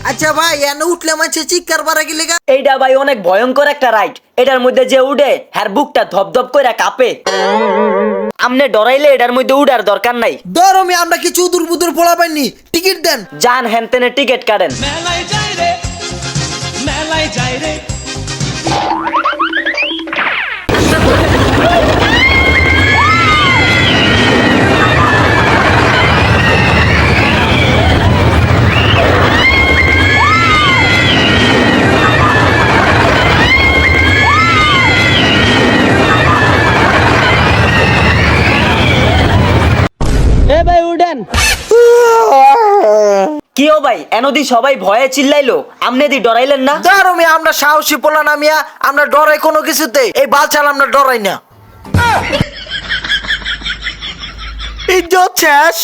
আচ্ছা ভাই এনে উঠলে মাঝে চিৎকার পারা গেলে গা। এইটা ভাই অনেক ভয়ঙ্কর একটা রাইড। এটার মধ্যে যে উঠে হ্যার বুকটা ধপধপ করে কাঁপে। আমনে ডরাইলে এটার মধ্যে উড়ার দরকার নাই। ধরো আমরা কিছু উদুর বুদুর পোলা পাইনি, টিকিট দেন। যান হ্যানতেনে টিকিট কাটেন। মেলায় যাই রে, মেলায় যাই রে। এ ভাই উঠেন। কি ও ভাই এনদি সবাই ভয়ে চিল্লাইলো, আমনে দি ডরাইলেন না? ধরো আমরা সাহসী পোলা নামিয়া, আমরা ডরাই কোনো কিছুতে, এই বালছাল আমরা ডরাই না। ইজ্জত শেষ।